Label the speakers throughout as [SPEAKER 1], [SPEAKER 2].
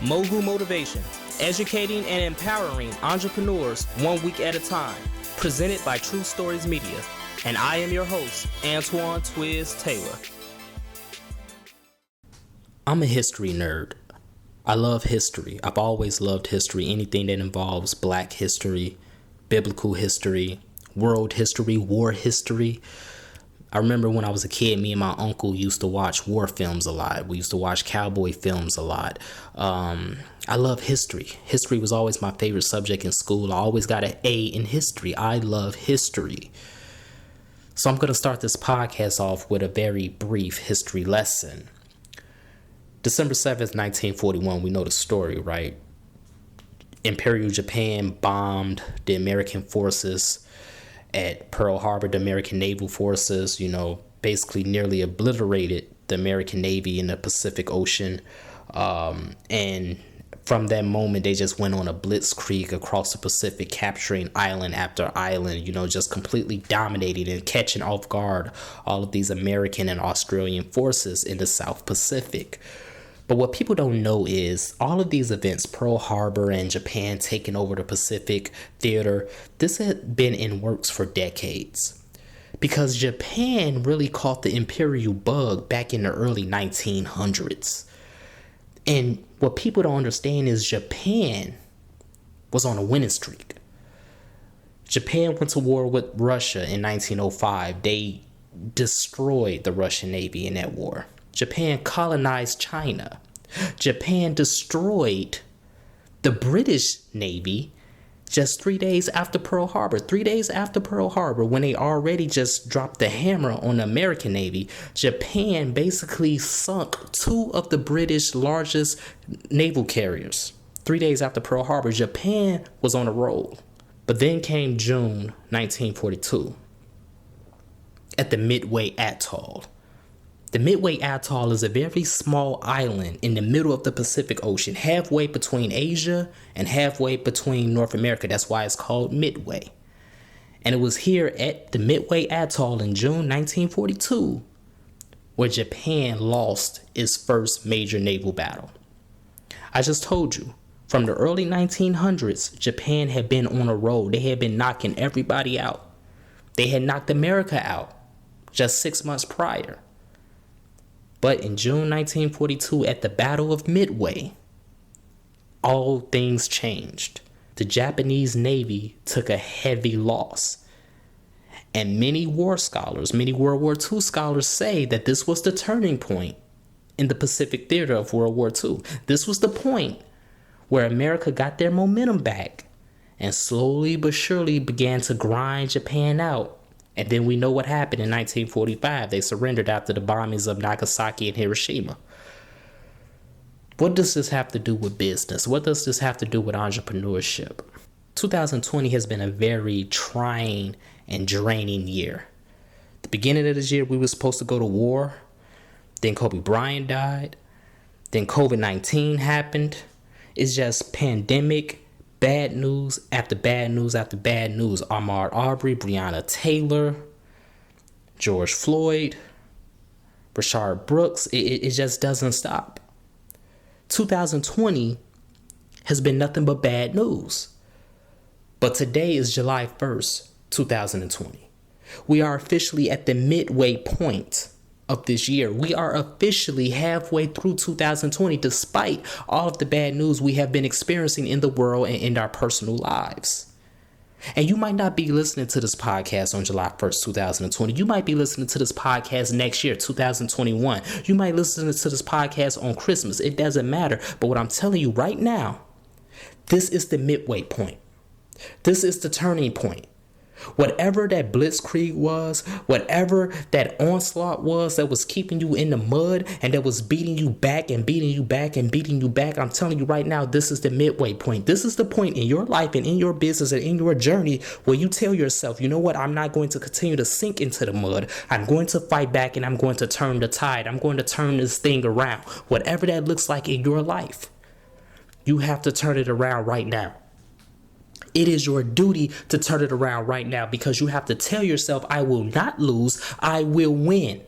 [SPEAKER 1] Mogul Motivation, educating and empowering entrepreneurs 1 week at a time. Presented by True Stories Media. And I am your host, Antoine Twiz Taylor. I'm a history nerd. I love history. I've always loved history. Anything that involves Black history, biblical history, world history, war history. I remember when I was a kid, me and my uncle used to watch war films a lot. We used to watch cowboy films a lot. I love history. History was always my favorite subject in school. I always got an A in history. I love history. So I'm going to start this podcast off with a very brief history lesson. December 7th, 1941, we know the story, right? Imperial Japan bombed the American forces at Pearl Harbor. The American naval forces, basically nearly obliterated the American Navy in the Pacific Ocean. And from that moment, they just went on a blitzkrieg across the Pacific, capturing island after island, just completely dominating and catching off guard all of these American and Australian forces in the South Pacific. But what people don't know is all of these events, Pearl Harbor and Japan taking over the Pacific theater, this had been in works for decades. Because Japan really caught the imperial bug back in the early 1900s. And what people don't understand is Japan was on a winning streak. Japan went to war with Russia in 1905. They destroyed the Russian Navy in that war. Japan colonized China. Japan destroyed the British Navy just 3 days after Pearl Harbor. 3 days after Pearl Harbor, when they already just dropped the hammer on the American Navy, Japan basically sunk two of the British largest naval carriers. 3 days after Pearl Harbor, Japan was on a roll. But then came June 1942 at the Midway Atoll. The Midway Atoll is a very small island in the middle of the Pacific Ocean, halfway between Asia and halfway between North America. That's why it's called Midway. And it was here at the Midway Atoll in June 1942 where Japan lost its first major naval battle. I just told you, from the early 1900s, Japan had been on a roll. They had been knocking everybody out. They had knocked America out just 6 months prior. But in June 1942, at the Battle of Midway, all things changed. The Japanese Navy took a heavy loss. And many war scholars, many World War II scholars say that this was the turning point in the Pacific theater of World War II. This was the point where America got their momentum back and slowly but surely began to grind Japan out. And then we know what happened in 1945. They surrendered after the bombings of Nagasaki and Hiroshima. What does this have to do with business? What does this have to do with entrepreneurship? 2020 has been a very trying and draining year. The beginning of this year, we were supposed to go to war. Then Kobe Bryant died. Then COVID-19 happened. It's just pandemic. Bad news after bad news after bad news. Ahmaud Arbery, Breonna Taylor, George Floyd, Rashard Brooks. It just doesn't stop. 2020 has been nothing but bad news. But today is July 1st, 2020. We are officially at the midway point of this year. We are officially halfway through 2020, despite all of the bad news we have been experiencing in the world and in our personal lives. And you might not be listening to this podcast on July 1st, 2020. You might be listening to this podcast next year, 2021. You might listen to this podcast on Christmas. It doesn't matter. But what I'm telling you right now, this is the midway point. This is the turning point. Whatever that blitzkrieg was, whatever that onslaught was that was keeping you in the mud and that was beating you back and beating you back and beating you back, I'm telling you right now, this is the midway point. This is the point in your life and in your business and in your journey where you tell yourself, you know what, I'm not going to continue to sink into the mud. I'm going to fight back and I'm going to turn the tide. I'm going to turn this thing around. Whatever that looks like in your life, you have to turn it around right now. It is your duty to turn it around right now because you have to tell yourself, I will not lose, I will win.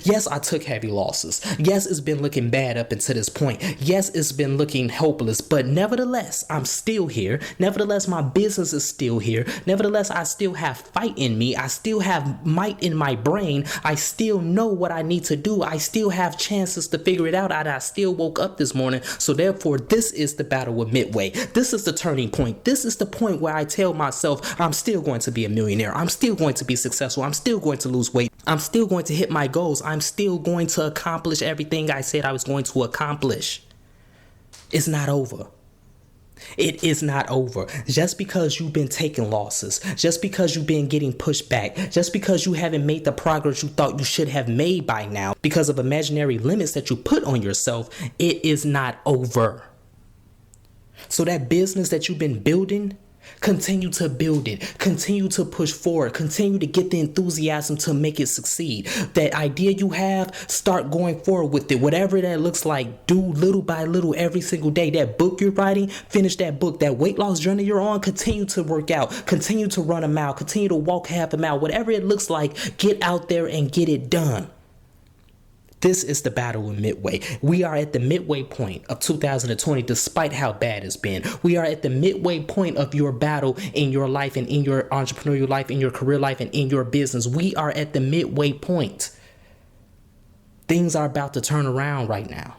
[SPEAKER 1] Yes, I took heavy losses. Yes, it's been looking bad up until this point. Yes, it's been looking hopeless, but nevertheless, I'm still here. Nevertheless, my business is still here. Nevertheless, I still have fight in me. I still have might in my brain. I still know what I need to do. I still have chances to figure it out. I still woke up this morning. So therefore, this is the battle with Midway. This is the turning point. This is the point where I tell myself, I'm still going to be a millionaire. I'm still going to be successful. I'm still going to lose weight. I'm still going to hit my goals. I'm still going to accomplish everything I said I was going to accomplish. It's not over. It is not over. Just because you've been taking losses, just because you've been getting pushed back, just because you haven't made the progress you thought you should have made by now because of imaginary limits that you put on yourself, it is not over. So that business that you've been building, continue to build it. Continue to push forward. Continue to get the enthusiasm to make it succeed. That idea you have, start going forward with it. Whatever that looks like, do little by little every single day. That book you're writing, finish that book. That weight loss journey you're on, continue to work out. Continue to run a mile. Continue to walk half a mile. Whatever it looks like, get out there and get it done. This is the battle with Midway. We are at the midway point of 2020, despite how bad it's been. We are at the midway point of your battle in your life and in your entrepreneurial life, in your career life, and in your business. We are at the midway point. Things are about to turn around right now.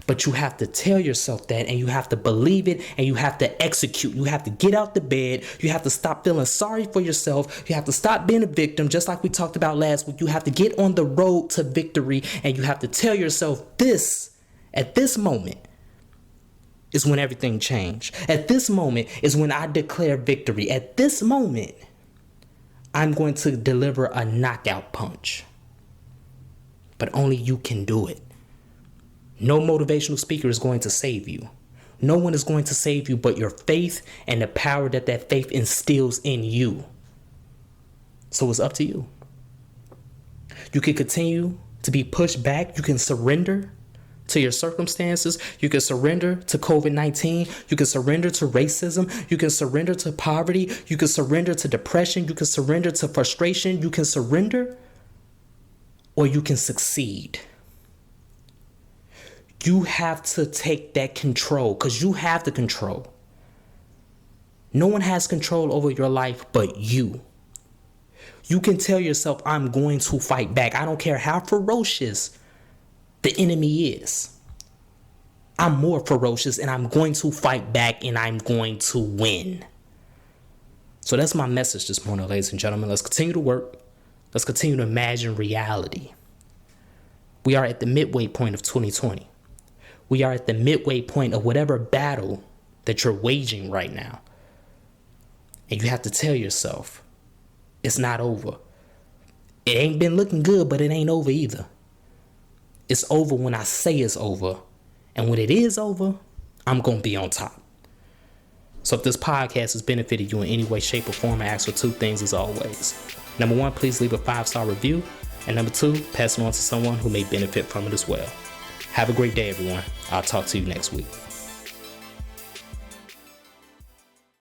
[SPEAKER 1] But you have to tell yourself that, and you have to believe it, and you have to execute. You have to get out the bed. You have to stop feeling sorry for yourself. You have to stop being a victim, just like we talked about last week. You have to get on the road to victory, and you have to tell yourself this, at this moment, is when everything changed. At this moment is when I declare victory. At this moment, I'm going to deliver a knockout punch. But only you can do it. No motivational speaker is going to save you. No one is going to save you but your faith and the power that that faith instills in you. So it's up to you. You can continue to be pushed back. You can surrender to your circumstances. You can surrender to COVID-19. You can surrender to racism. You can surrender to poverty. You can surrender to depression. You can surrender to frustration. You can surrender, or you can succeed. You have to take that control, because you have the control. No one has control over your life but you. You can tell yourself, I'm going to fight back. I don't care how ferocious the enemy is. I'm more ferocious, and I'm going to fight back, and I'm going to win. So that's my message this morning, ladies and gentlemen. Let's continue to work. Let's continue to imagine reality. We are at the midway point of 2020. We are at the midway point of whatever battle that you're waging right now. And you have to tell yourself, it's not over. It ain't been looking good, but it ain't over either. It's over when I say it's over. And when it is over, I'm going to be on top. So if this podcast has benefited you in any way, shape, or form, I ask for two things as always. Number one, please leave a 5-star review. And number two, pass it on to someone who may benefit from it as well. Have a great day, everyone. I'll talk to you next week.